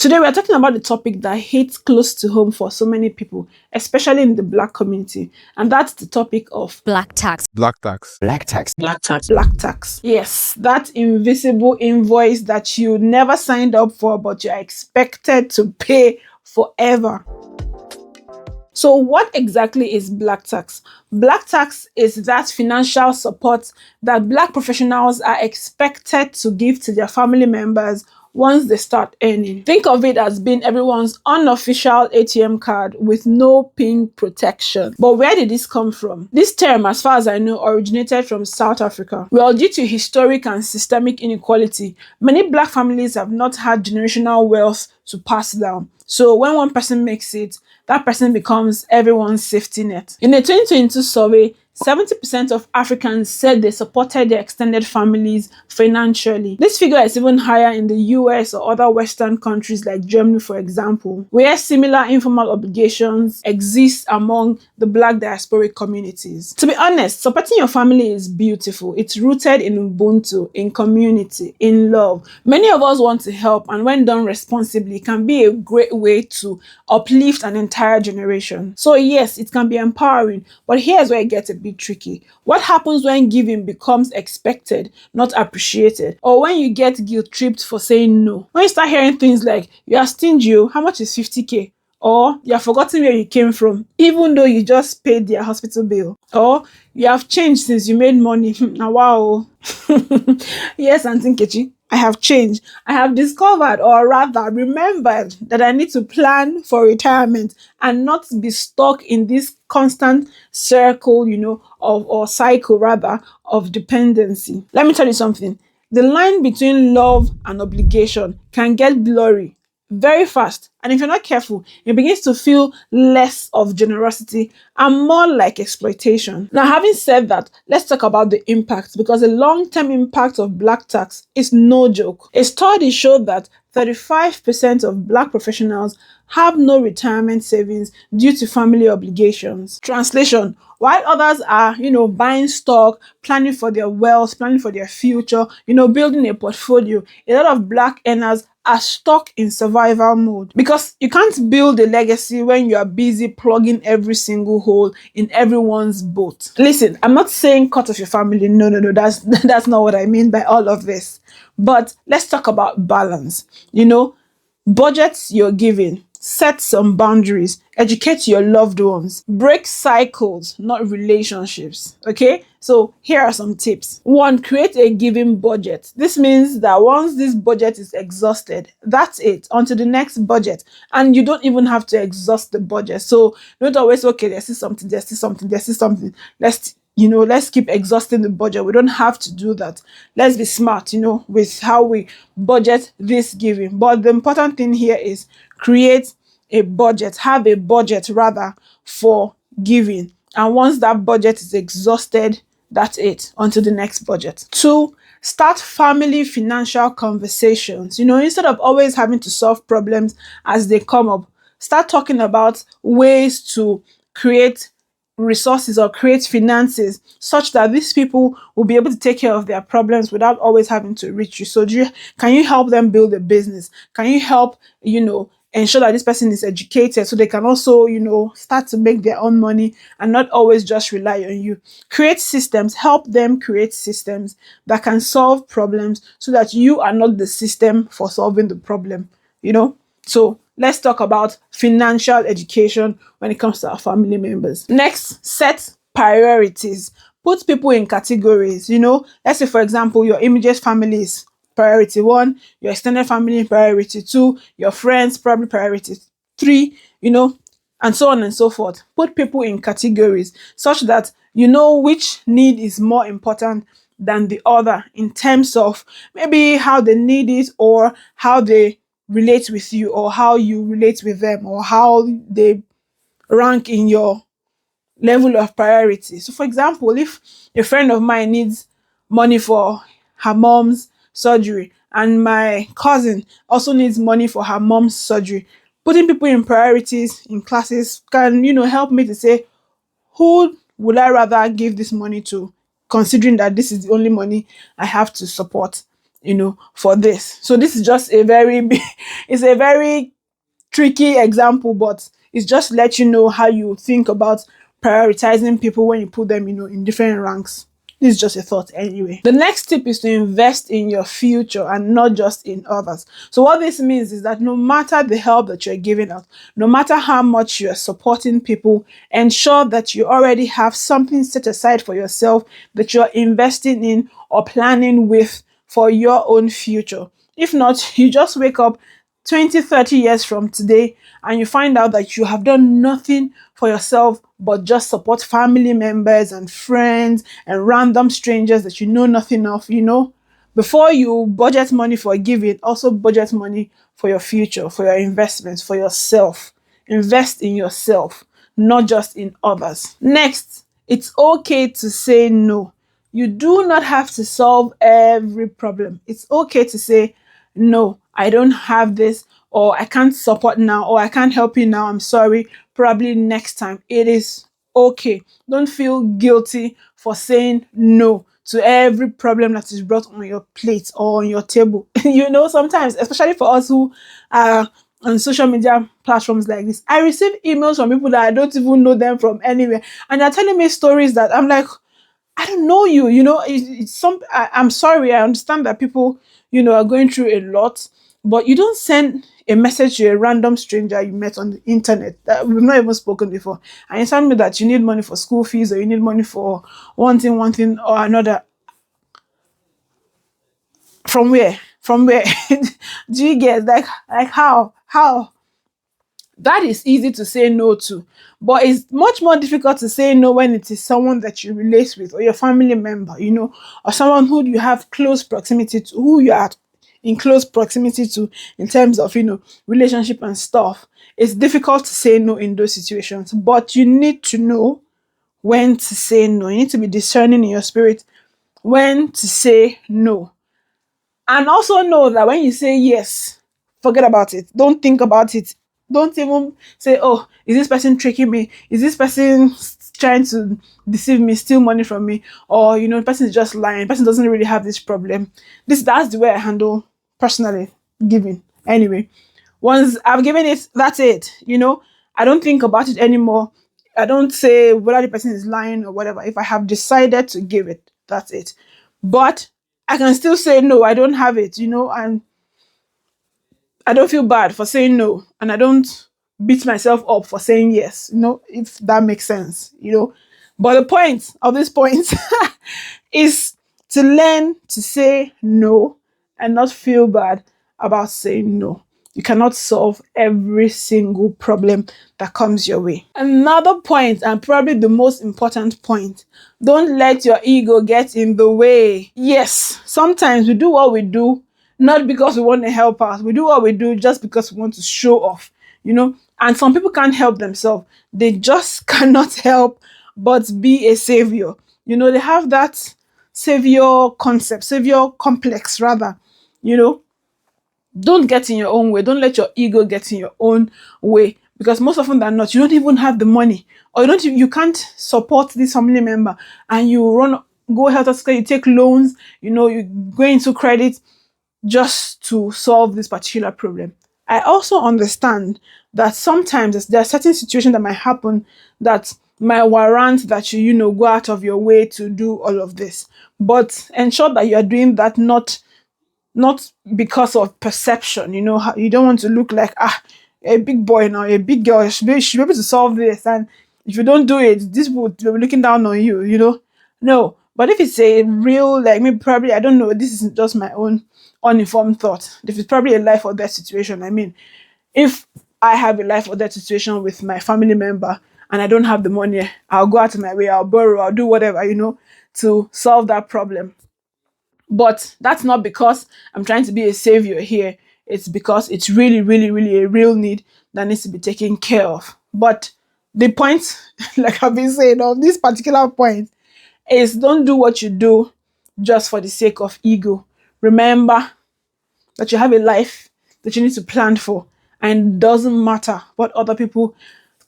Today, we are talking about the topic that hits close to home for so many people, especially in the Black community, and that's the topic of Black tax. Black tax. Black tax. Black tax. Black tax. Yes, that invisible invoice that you never signed up for, but you are expected to pay forever. So what exactly is black tax? Black tax is that financial support that Black professionals are expected to give to their family members once they start earning. Think of it as being everyone's unofficial ATM card with no PIN protection. But where did this come from? This term, as far as I know, originated from South Africa. Well, due to historic and systemic inequality, many Black families have not had generational wealth to pass down. So when one person makes it, that person becomes everyone's safety net. In a 2022 survey, 70% of Africans said they supported their extended families financially. This figure is even higher in the US or other Western countries like Germany, for example, where similar informal obligations exist among the Black diasporic communities. To be honest, supporting your family is beautiful. It's rooted in Ubuntu, in community, in love. Many of us want to help, and when done responsibly, can be a great way to uplift an entire generation. So yes, it can be empowering, but here's where it gets a bit tricky. What happens when giving becomes expected, not appreciated? Or when you get guilt-tripped for saying no? When you start hearing things like, you are stingy, how much is 50k? Or you have forgotten where you came from, even though you just paid their hospital bill. Or you have changed since you made money. Now, wow. Yes, Auntie Nkechi, I have changed. I have discovered, or rather remembered, that I need to plan for retirement and not be stuck in this constant circle, or cycle rather, of dependency. Let me tell you something. The line between love and obligation can get blurry very fast. And if you're not careful, it begins to feel less of generosity and more like exploitation. Now, having said that, let's talk about the impact, because the long-term impact of black tax is no joke. A study showed that 35% of Black professionals have no retirement savings due to family obligations. Translation: while others are, buying stock, planning for their wealth, planning for their future, building a portfolio, a lot of Black earners are stuck in survival mode, because you can't build a legacy when you are busy plugging every single hole in everyone's boat. Listen, I'm not saying cut off your family. No, that's not what I mean by all of this. But let's talk about balance. Budgets you're giving, set some boundaries, educate your loved ones, break cycles, not relationships. Okay? So here are some tips. 1, create a giving budget. This means that once this budget is exhausted, that's it, onto the next budget. And you don't even have to exhaust the budget. So don't always, okay, there's something. Let's keep exhausting the budget. We don't have to do that. Let's be smart, with how we budget this giving. But the important thing here is create a budget, have a budget rather, for giving. And once that budget is exhausted, that's it, onto the next budget. 2, start family financial conversations. Instead of always having to solve problems as they come up, start talking about ways to create resources or create finances such that these people will be able to take care of their problems without always having to reach you. So can you help them build a business? Can you help, ensure that this person is educated so they can also, start to make their own money and not always just rely on you? Create systems, help them create systems that can solve problems so that you are not the system for solving the problem, So let's talk about financial education when it comes to our family members. Next, set priorities. Put people in categories, Let's say, for example, your immediate family is priority 1, your extended family priority 2, your friends probably priority 3, and so on and so forth. Put people in categories such that you know which need is more important than the other in terms of maybe how they need it, or how they relate with you, or how you relate with them, or how they rank in your level of priority. So for example, if a friend of mine needs money for her mom's surgery and my cousin also needs money for her mom's surgery, putting people in priorities in classes can, help me to say, who would I rather give this money to, considering that this is the only money I have to support for this. So this is just a very it's a very tricky example, but it's just to let you know how you think about prioritizing people when you put them, in different ranks. This is just a thought anyway. The next tip is to invest in your future and not just in others. So what this means is that no matter the help that you're giving out, no matter how much you're supporting people, ensure that you already have something set aside for yourself that you're investing in or planning with for your own future. If not, you just wake up 20, 30 years from today and you find out that you have done nothing for yourself but just support family members and friends and random strangers that you know nothing of. Before you budget money for giving, also budget money for your future, for your investments, for yourself. Invest in yourself, not just in others. Next, it's okay to say no. You do not have to solve every problem. It's okay to say, no, I don't have this, or I can't support now, or I can't help you now. I'm sorry. Probably next time. It is okay. Don't feel guilty for saying no to every problem that is brought on your plate or on your table. Sometimes, especially for us who are on social media platforms like this, I receive emails from people that I don't even know them from anywhere, and they're telling me stories that I'm like, I don't know you. I'm sorry. I understand that people, are going through a lot, but you don't send a message to a random stranger you met on the internet that we've not even spoken before, and you tell me that you need money for school fees or you need money for one thing or another. From where? From where? Do you get like how? That is easy to say no to, but it's much more difficult to say no when it is someone that you relate with or your family member, or someone who you have close proximity to, who you are in close proximity to in terms of, relationship and stuff. It's difficult to say no in those situations, but you need to know when to say no. You need to be discerning in your spirit when to say no. And also know that when you say yes, forget about it. Don't think about it. Don't even say, oh, is this person tricking me? Is this person trying to deceive me, steal money from me? Or, the person is just lying. The person doesn't really have this problem. That's the way I handle personally giving. Anyway, once I've given it, that's it. I don't think about it anymore. I don't say whether the person is lying or whatever. If I have decided to give it, that's it. But I can still say no, I don't have it, and I don't feel bad for saying no, and I don't beat myself up for saying yes, if that makes sense. But the point of this point is to learn to say no and not feel bad about saying no. You cannot solve every single problem that comes your way. Another point, and probably the most important point, don't let your ego get in the way. Yes, sometimes we do what we do not because we want to help us. We do what we do just because we want to show off, And some people can't help themselves. They just cannot help but be a savior. They have that savior concept, savior complex rather, Don't get in your own way. Don't let your ego get in your own way, because most often than not, you don't even have the money, or you can't support this family member, and you go help us, you take loans, you go into credit just to solve this particular problem. I also understand that sometimes there are certain situations that might happen that might warrant that you go out of your way to do all of this, but ensure that you are doing that not because of perception. You don't want to look like a big boy now, a big girl. You should be able to solve this, and if you don't do it, this would be looking down on you. No, but if it's a real, like, maybe probably, I don't know, this is just my own uninformed thought. If it's probably a life or death situation, I mean, if I have a life or death situation with my family member and I don't have the money, I'll go out of my way, I'll borrow, I'll do whatever, to solve that problem. But that's not because I'm trying to be a savior here. It's because it's really, really, really a real need that needs to be taken care of. But the point, like I've been saying, on this particular point, is don't do what you do just for the sake of ego. Remember that you have a life that you need to plan for, and it doesn't matter what other people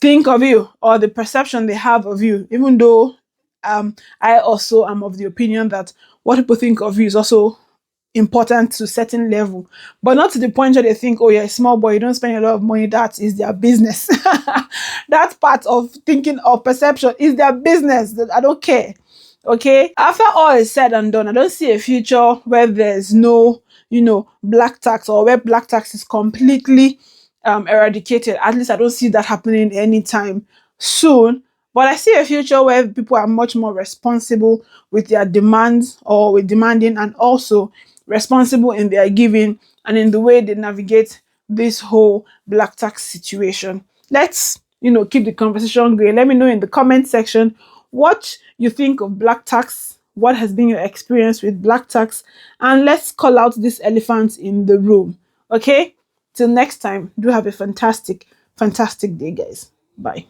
think of you or the perception they have of you, even though I also am of the opinion that what people think of you is also important to a certain level, but not to the point where they think, oh, you're a small boy, you don't spend a lot of money, that is their business. That part of thinking of perception is their business. I don't care. Okay. After all is said and done, I don't see a future where there's no, black tax, or where black tax is completely eradicated. At least I don't see that happening anytime soon. But I see a future where people are much more responsible with their demands, or with demanding, and also responsible in their giving and in the way they navigate this whole black tax situation. Let's, keep the conversation going. Let me know in the comment section what you think of black tax, what has been your experience with black tax, and let's call out this elephant in the room. Okay? Till next time, do have a fantastic, fantastic day, guys. Bye.